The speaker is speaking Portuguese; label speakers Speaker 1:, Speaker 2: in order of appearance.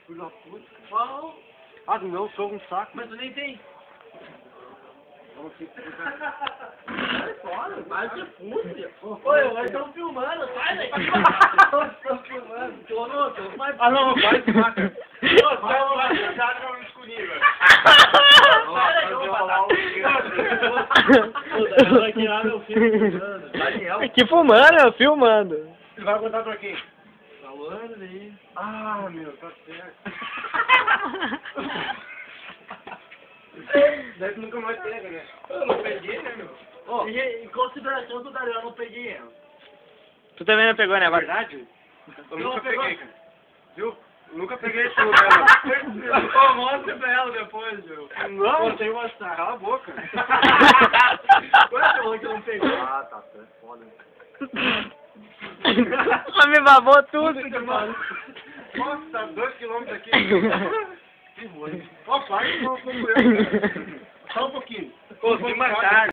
Speaker 1: Filho da puta.
Speaker 2: Qual?
Speaker 1: Ah, não, eu sou um saco.
Speaker 2: Mas tu nem tem.
Speaker 1: Vamos aqui.
Speaker 2: Vai ser puta. Oi, nós estamos filmando, sai daí. Nós estamos filmando. Tô louco, vai.
Speaker 1: Ah, não, vai, saca.
Speaker 2: Já não me escolhi, velho. Vai tirar meu filme. Daniel.
Speaker 3: Aqui fumando, filmando.
Speaker 1: Ele vai contar pra quem?
Speaker 2: Falando aí.
Speaker 1: Ah, meu, tá certo. Daí tu nunca mais pega, né?
Speaker 2: Eu não peguei, né, meu? Ó, em consideração do Daniel, eu não peguei ela.
Speaker 3: Tu também não pegou, né,
Speaker 1: É
Speaker 3: Bart?
Speaker 1: verdade? Eu
Speaker 2: Não
Speaker 1: nunca
Speaker 2: pegou?
Speaker 1: peguei, cara. Viu? Nunca peguei isso, né?
Speaker 2: Pô, mostra pra ela depois, meu.
Speaker 1: Não,
Speaker 2: Tem uma mostrar.
Speaker 1: cala a boca.
Speaker 2: Quando você falou que não pegou?
Speaker 1: Ah, tá, é foda.
Speaker 3: Ela me babou tudo.
Speaker 1: Nossa, tá 2 km aqui. Que ruim. Ó, pai, não fui eu, cara. Só um pouquinho.
Speaker 3: Pô, vim mais tarde.